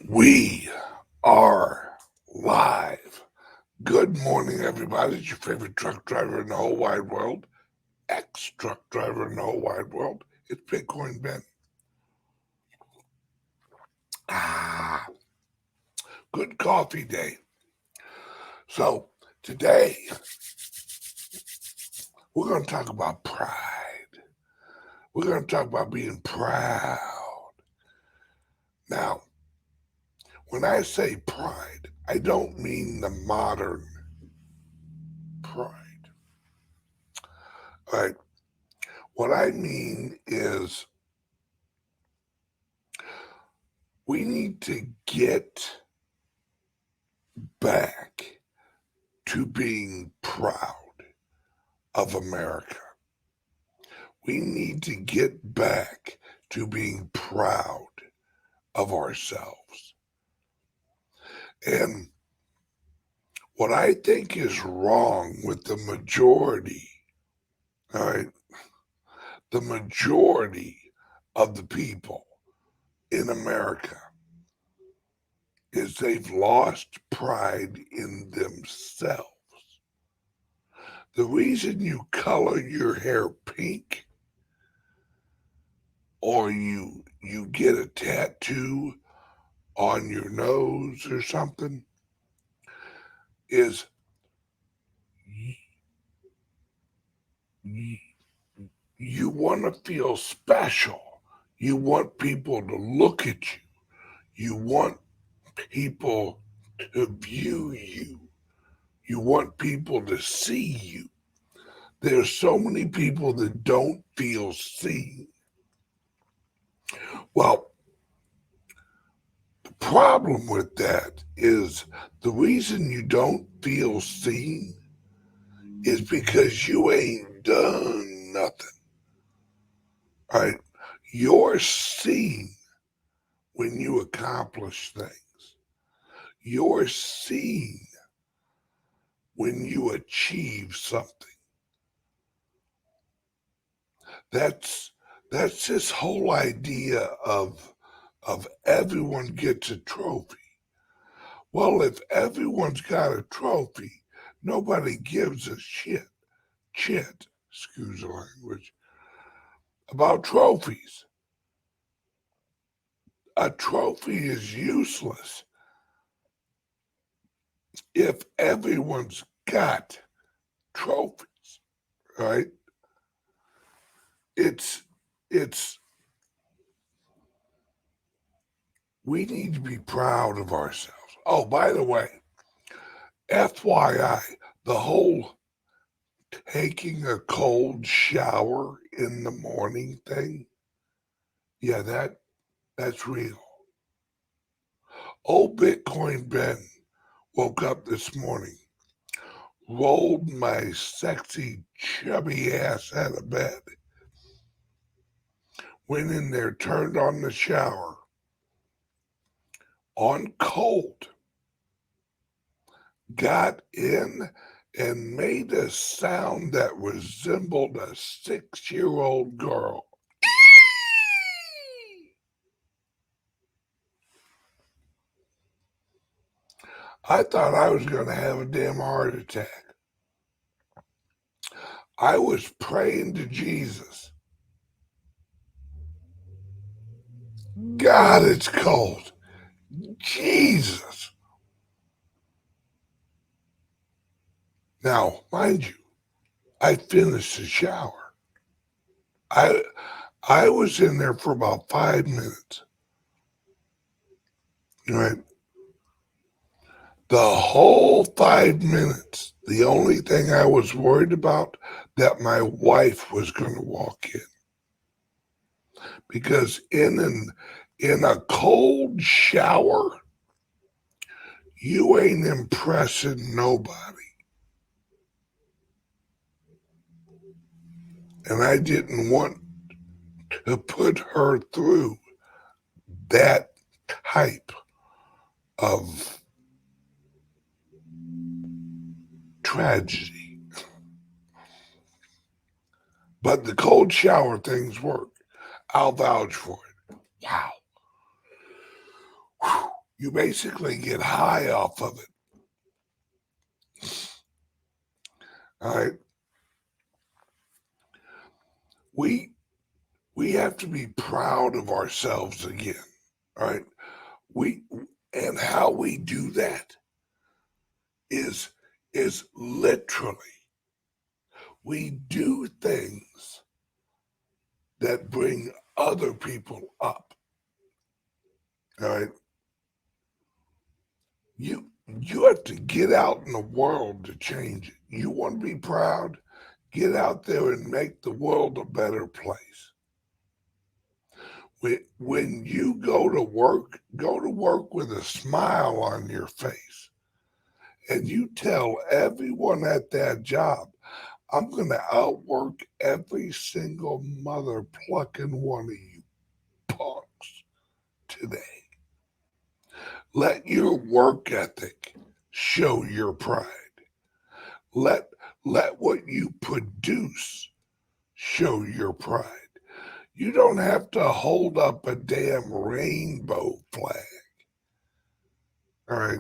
We are live. Good morning, everybody. It's your favorite truck driver in the whole wide world, ex-truck driver in the whole wide world. It's Bitcoin Ben. Good coffee day. So today, we're going to talk about pride. We're going to talk about being proud. Now, when I say pride, I don't mean the modern pride. All right. What I mean is we need to get back to being proud of America. We need to get back to being proud of ourselves. And what I think is wrong with the majority, all right, the majority of the people in America is they've lost pride in themselves. The reason you color your hair pink or you get a tattoo on your nose or something is you want to feel special. You want people to look at you. You want people to view you. You want people to see you. There's so many people that don't feel seen. Well, the problem with that is the reason you don't feel seen is because you ain't done nothing. All right? You're seen when you accomplish things. You're seen when you achieve something. That's this whole idea of everyone gets a trophy. Well, if everyone's got a trophy, nobody gives a shit, excuse the language, about trophies. A trophy is useless if everyone's got trophies, right? It's we need to be proud of ourselves. Oh, by the way, FYI, the whole taking a cold shower in the morning thing, yeah, that's real. Old Bitcoin Ben woke up this morning, rolled my sexy chubby ass out of bed, went in there, turned on the shower on cold, got in and made a sound that resembled a 6-year-old girl. I thought I was going to have a damn heart attack. I was praying to Jesus. God, it's cold. Jesus. Now, mind you, I finished the shower. I was in there for about 5 minutes. Right? The whole 5 minutes, the only thing I was worried about that my wife was going to walk in. Because in a cold shower, you ain't impressing nobody. And I didn't want to put her through that type of tragedy. But the cold shower things work. I'll vouch for it. Wow. Whew. You basically get high off of it. All right. We have to be proud of ourselves again. All right. And how we do that is literally we do things that bring other people up. All right. You have to get out in the world to change it. You want to be proud? Get out there and make the world a better place. When you go to work with a smile on your face. And you tell everyone at that job, I'm going to outwork every single mother plucking one of you punks today. Let your work ethic show your pride. Let what you produce show your pride. You don't have to hold up a damn rainbow flag. All right.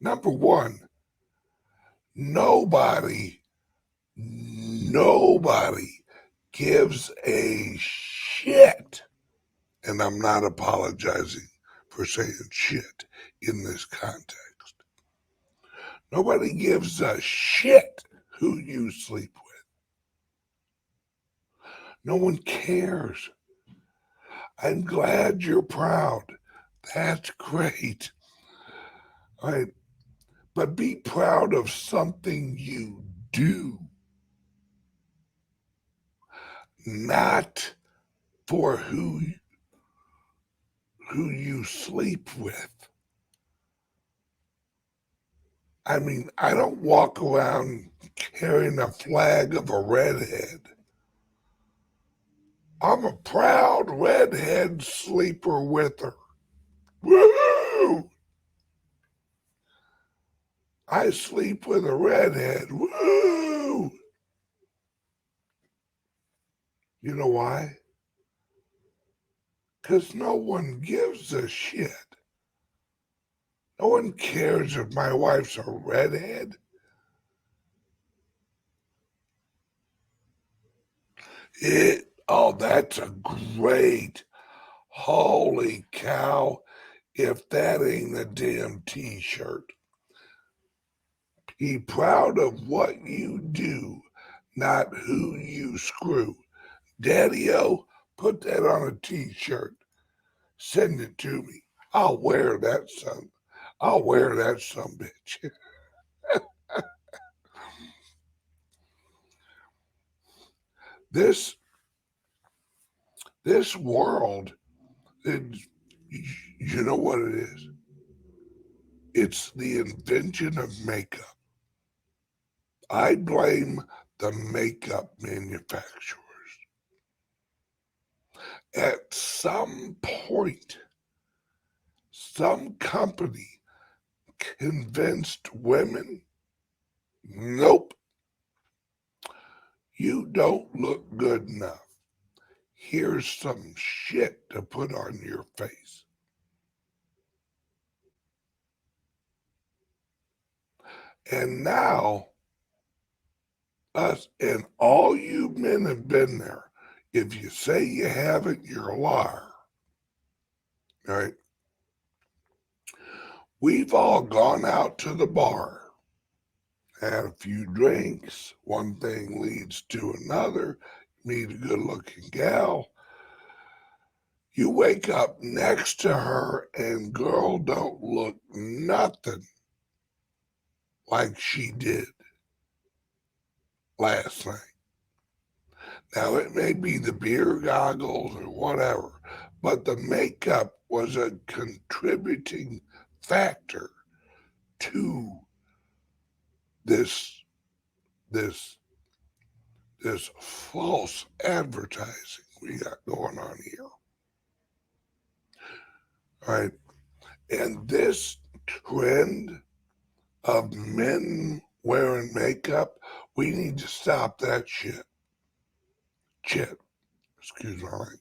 Number one, nobody gives a shit. And I'm not apologizing for saying shit in this context. Nobody gives a shit who you sleep with. No one cares. I'm glad you're proud. That's great. All right. But be proud of something you do, not for who you sleep with. I mean, I don't walk around carrying a flag of a redhead. I'm a proud redhead sleeper with her. Woo! I sleep with a redhead. Woo! You know why? Because no one gives a shit. No one cares if my wife's a redhead. That's a great, holy cow, if that ain't a damn t-shirt. Be proud of what you do, not who you screw. Daddy-o, put that on a t-shirt. Send it to me. I'll wear that son. I'll wear that son bitch. This world, you know what it is? It's the invention of makeup. I blame the makeup manufacturers. At some point, some company convinced women, nope, you don't look good enough. Here's some shit to put on your face. And now, us and all you men have been there. If you say you haven't, you're a liar. All right? We've all gone out to the bar, had a few drinks, one thing leads to another, meet a good-looking gal. You wake up next to her and girl don't look nothing like she did last night. Now, it may be the beer goggles or whatever, but the makeup was a contributing factor to this false advertising we got going on here. All right. And this trend of men wearing makeup, we need to stop that shit. Excuse my language.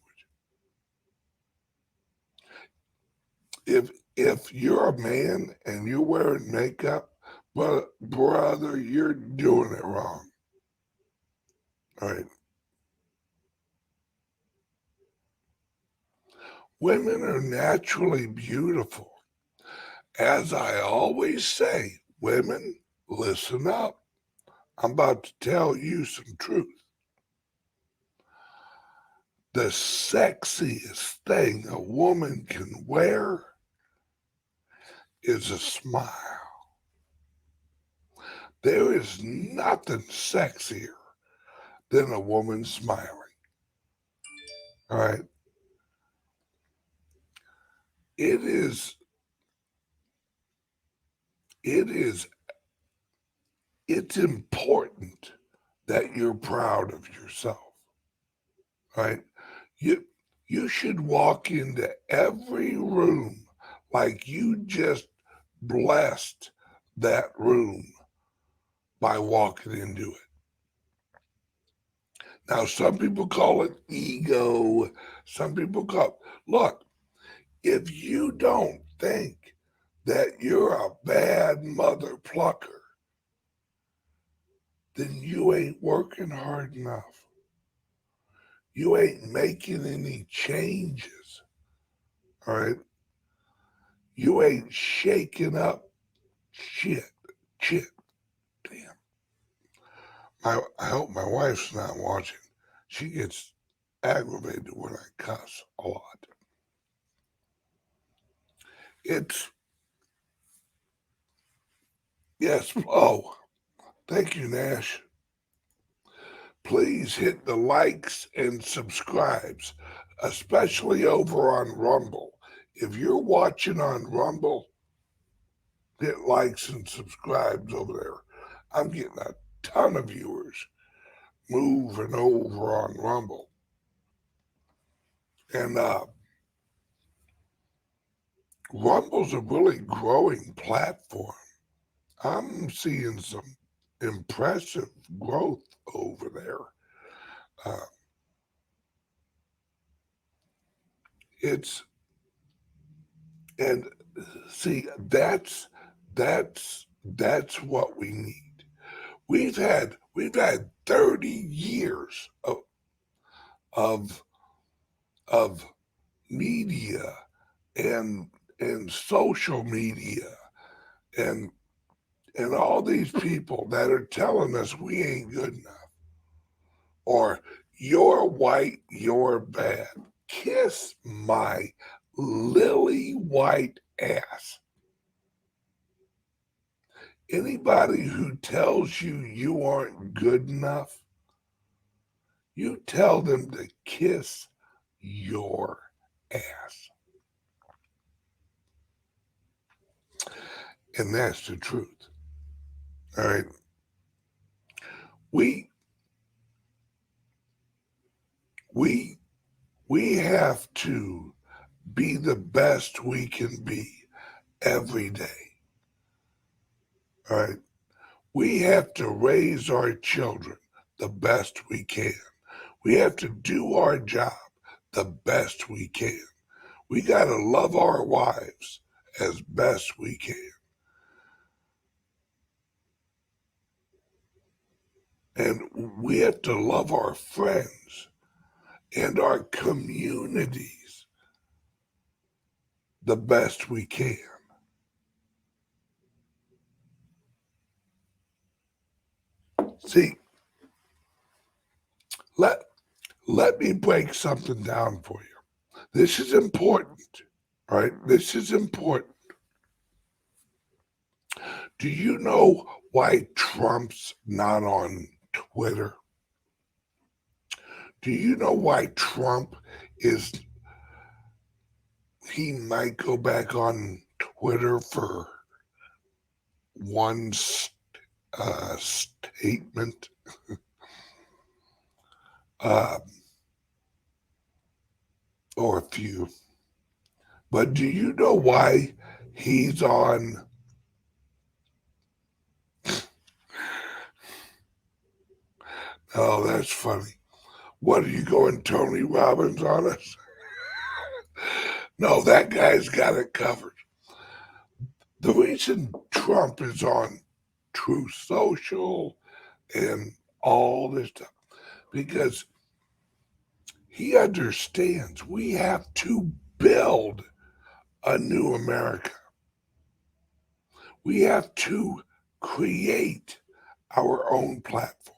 if you're a man and you're wearing makeup, but brother, you're doing it wrong. All right. Women are naturally beautiful. As I always say, women, listen up. I'm about to tell you some truth. The sexiest thing a woman can wear is a smile. There is nothing sexier than a woman smiling. All right. It is, it's important that you're proud of yourself. Right? You should walk into every room like you just blessed that room by walking into it. Now, some people call it ego. Some people call look, if you don't think that you're a bad mother plucker, then you ain't working hard enough. You ain't making any changes. All right. You ain't shaking up shit. Damn. I hope my wife's not watching. She gets aggravated when I cuss a lot. It's, yes. Oh, thank you, Nash. Please hit the likes and subscribes, especially over on Rumble. If you're watching on Rumble, hit likes and subscribes over there. I'm getting a ton of viewers moving over on Rumble. And Rumble's a really growing platform. I'm seeing some impressive growth over there. It's and see that's what we need. We've had 30 years of of media and social media and all these people that are telling us we ain't good enough, or you're white, you're bad. Kiss my lily white ass. Anybody who tells you you aren't good enough, you tell them to kiss your ass. And that's the truth. All right. We have to be the best we can be every day. All right. We have to raise our children the best we can. We have to do our job the best we can. We got to love our wives as best we can. And we have to love our friends and our communities the best we can. See, let me break something down for you. This is important, right? This is important. Do you know why Trump's not on Twitter? Do you know why Trump he might go back on Twitter for one statement? Or a few. But do you know why he's on? Oh, that's funny. What are you going, Tony Robbins on us? No, that guy's got it covered. The reason Trump is on Truth Social and all this stuff, because he understands we have to build a new America. We have to create our own platforms.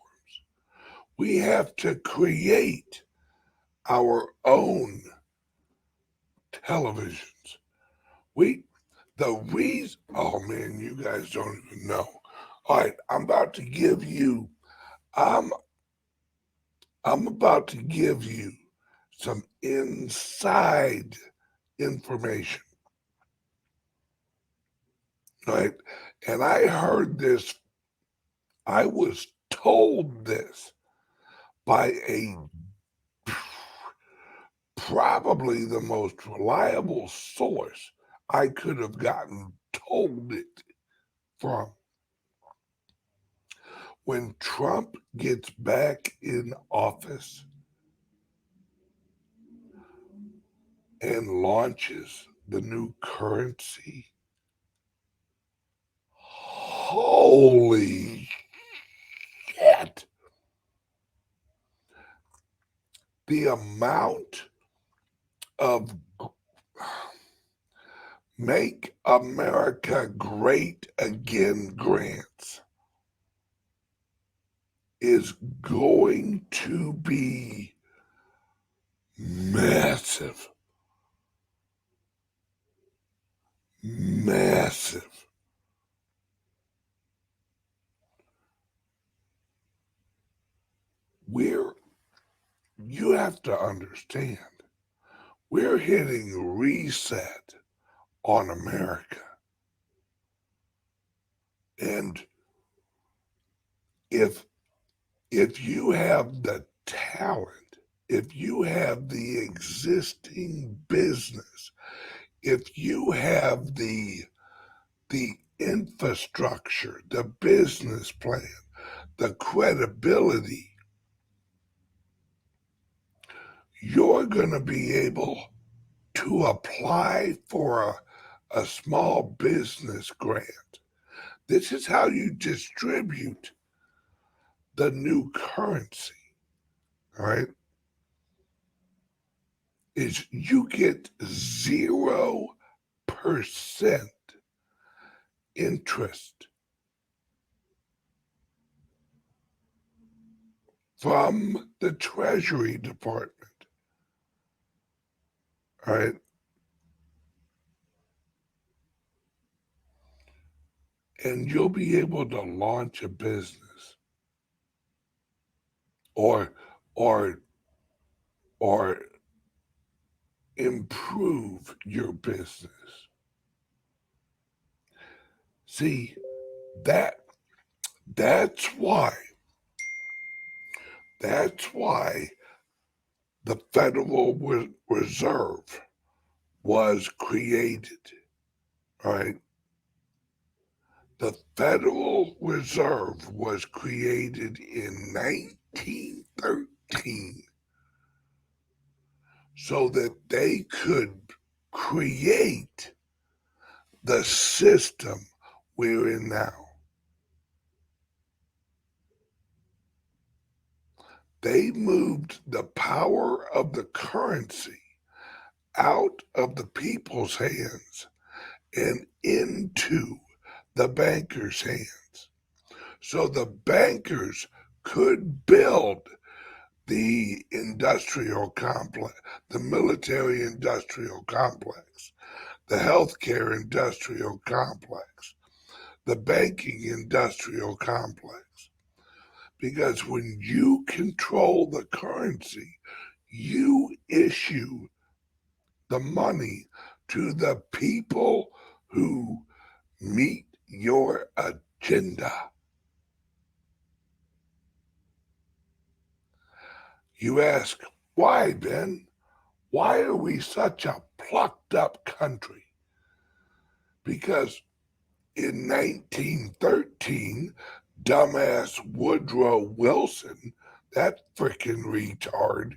We have to create our own televisions. Oh man, you guys don't even know. All right, I'm I'm about to give you some inside information, right? And I was told this by probably the most reliable source I could have gotten told it from. When Trump gets back in office and launches the new currency, holy shit, the amount of Make America Great Again grants is going to be massive. Massive. You have to understand, we're hitting reset on America. And if you have the talent, if you have the existing business, if you have the infrastructure, the business plan, the credibility, you're going to be able to apply for a small business grant. This is how you distribute the new currency, all right? Is you get 0% interest from the Treasury Department, all right? And you'll be able to launch a business or or or improve your business. See, that that's why that's why the Federal Reserve was created. All right. The Federal Reserve was created in 1913 so that they could create the system we're in now. They moved the power of the currency out of the people's hands and into the bankers' hands. So the bankers could build the industrial complex, the military industrial complex, the healthcare industrial complex, the banking industrial complex. Because when you control the currency, you issue the money to the people who meet your agenda. You ask, why, Ben? Why are we such a plucked up country? Because in 1913, dumbass Woodrow Wilson, that frickin' retard,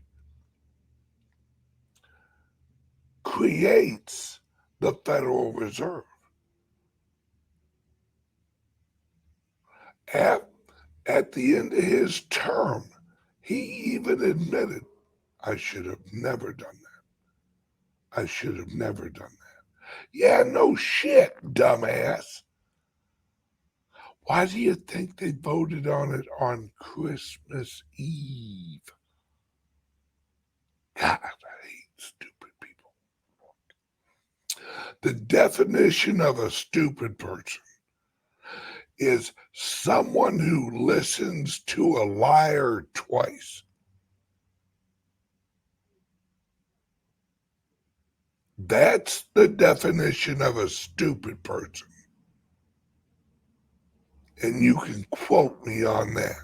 creates the Federal Reserve. At, at the end of his term, he even admitted, I should have never done that. I should have never done that. Yeah, no shit, dumbass. Why do you think they voted on it on Christmas Eve? God, I hate stupid people. The definition of a stupid person is someone who listens to a liar twice. That's the definition of a stupid person. And you can quote me on that.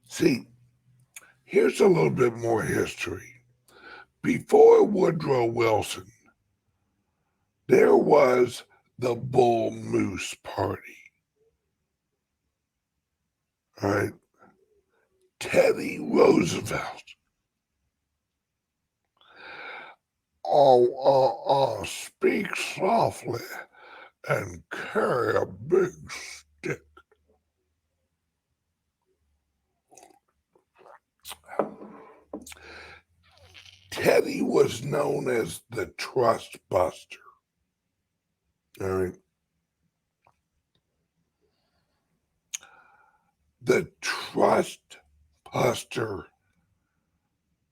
See, here's a little bit more history. Before Woodrow Wilson, there was the Bull Moose Party. All right. Teddy Roosevelt. Speak softly and carry a big stick. Teddy was known as the Trust Buster. All right. The Trust Buster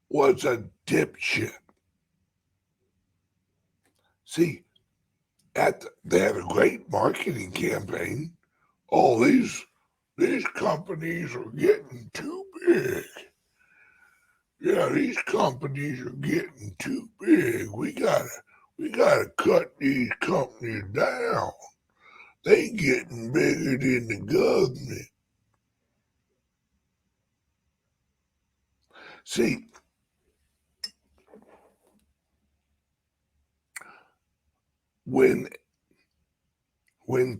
was a dipshit. See, they had a great marketing campaign. Oh, these companies are getting too big. Yeah, these companies are getting too big. We gotta cut these companies down. They getting bigger than the government. See, when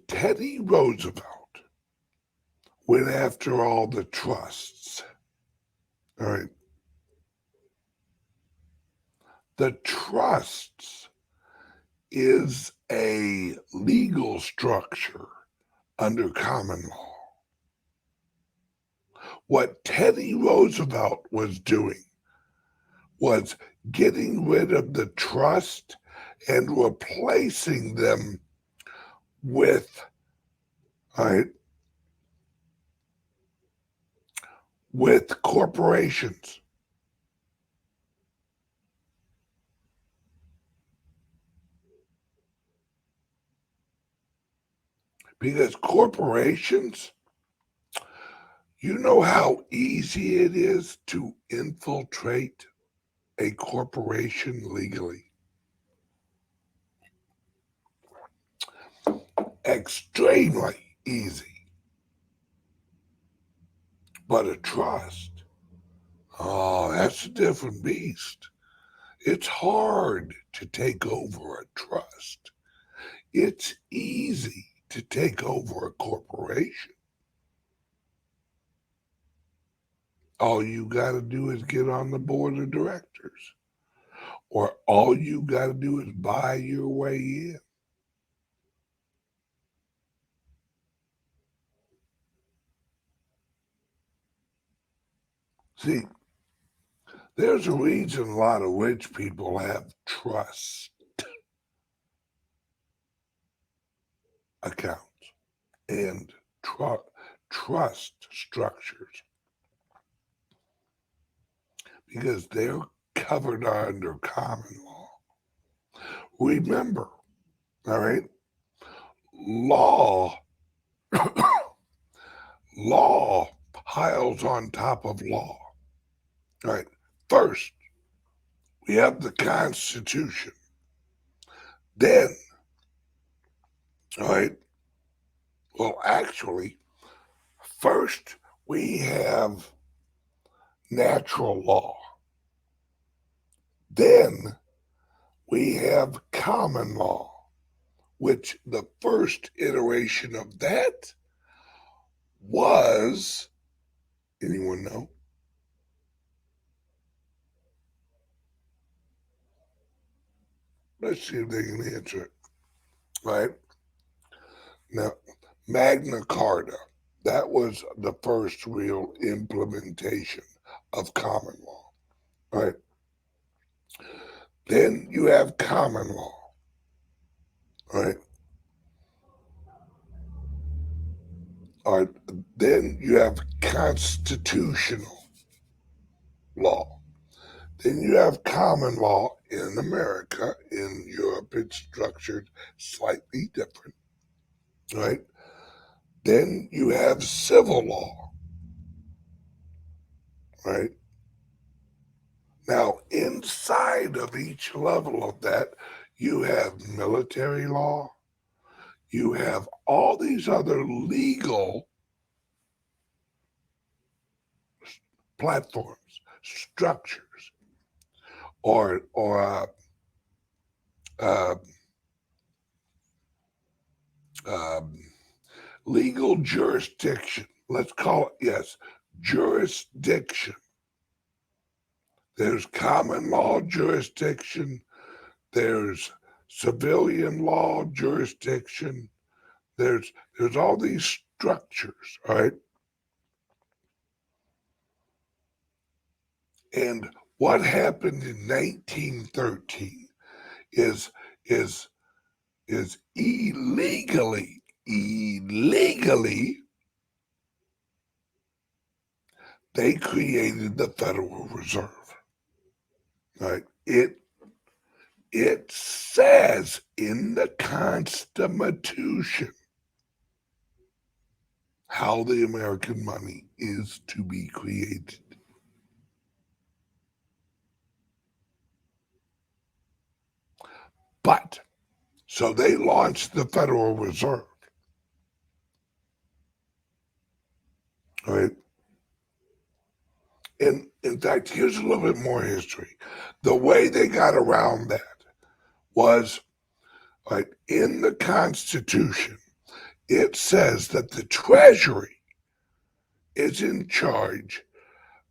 Teddy Roosevelt went after all the trusts, all right, the trusts is a legal structure under common law. What Teddy Roosevelt was doing was getting rid of the trust and replacing them with, all right, with corporations. Because corporations, you know how easy it is to infiltrate a corporation legally? Extremely easy. But a trust, oh, that's a different beast. It's hard to take over a trust. It's easy to take over a corporation. All you got to do is get on the board of directors, or all you got to do is buy your way in. See, there's a reason a lot of rich people have trust accounts and trust structures because they're covered under common law. Remember, all right, law law piles on top of law. All right, first we have the Constitution. Then, all right, well, actually, first we have natural law. Then we have common law, which the first iteration of that was, anyone know? Let's see if they can answer it. right? Now, Magna Carta, that was the first real implementation of common law, right? Then you have common law, right? All right. Then you have constitutional law. Then you have common law in America. In Europe, it's structured slightly different, right? Then you have civil law, right? Now, inside of each level of that, you have military law, you have all these other legal platforms, structures, or uh, um, legal jurisdiction. Let's call it, yes, jurisdiction. There's common law jurisdiction, there's civilian law jurisdiction, there's all these structures, right? And what happened in 1913 is is is illegally they created the Federal Reserve. Right? It says in the Constitution how the American money is to be created. But so they launched the Federal Reserve. Right? And in fact, here's a little bit more history. The way they got around that was right in the Constitution. It says that the Treasury is in charge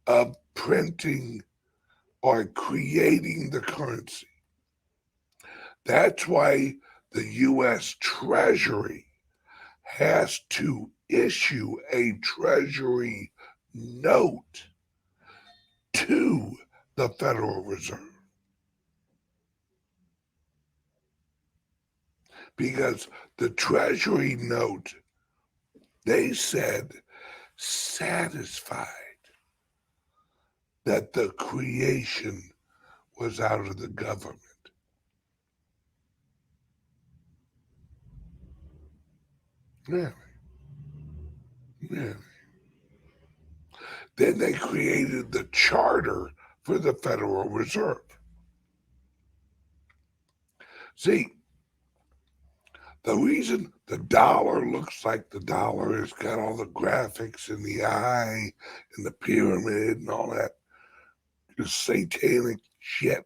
of printing or creating the currency. That's why the U.S. Treasury has to issue a Treasury note to the Federal Reserve. Because the Treasury note, they said, satisfied that the creation was out of the government. Yeah, yeah. Then they created the charter for the Federal Reserve. See, the reason the dollar looks like the dollar, it's got all the graphics and the eye and the pyramid and all that satanic shit.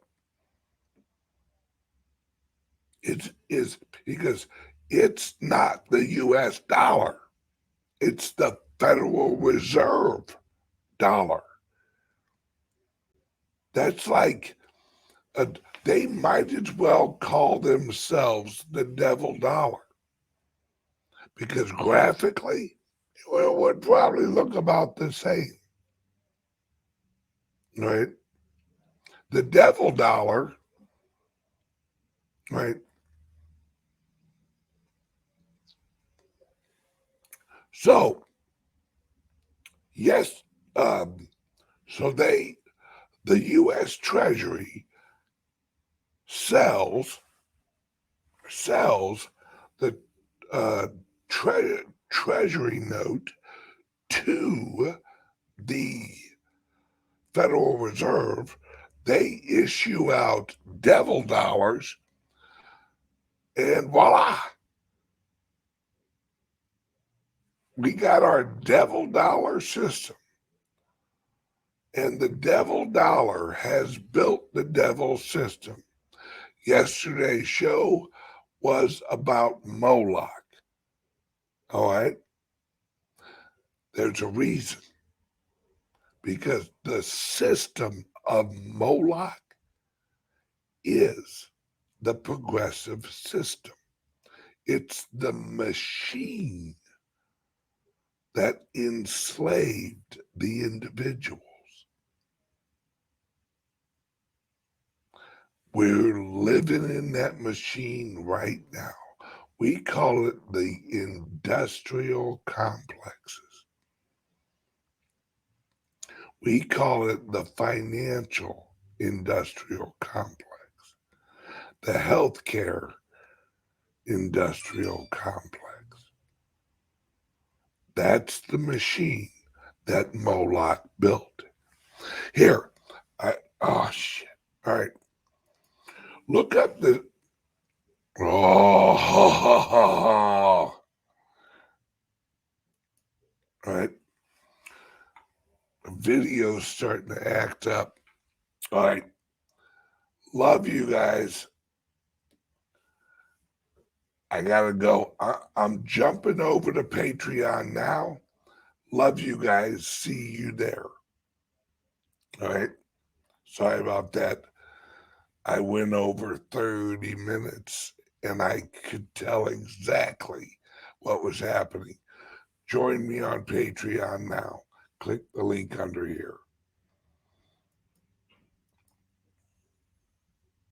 It is because it's not the US dollar. It's the Federal Reserve dollar. That's like they might as well call themselves the devil dollar because graphically it would probably look about the same, right? The devil dollar, right? So yes, um, so the U.S. Treasury sells the uh, Treasury note to the Federal Reserve. They issue out devil dollars, and voila, we got our devil dollar system. And the devil dollar has built the devil system. Yesterday's show was about Moloch. All right. There's a reason because the system of Moloch is the progressive system. It's the machine that enslaved the individuals. We're living in that machine right now. We call it the industrial complexes. We call it the financial industrial complex, the healthcare industrial complex. That's the machine that Moloch built. Here, oh shit. All right. Look up the, oh, all right. The video's starting to act up. All right. Love you guys. I gotta go. I'm jumping over to Patreon now. Love you guys. See you there. All right. Sorry about that. I went over 30 minutes and I could tell exactly what was happening. Join me on Patreon now. Click the link under here.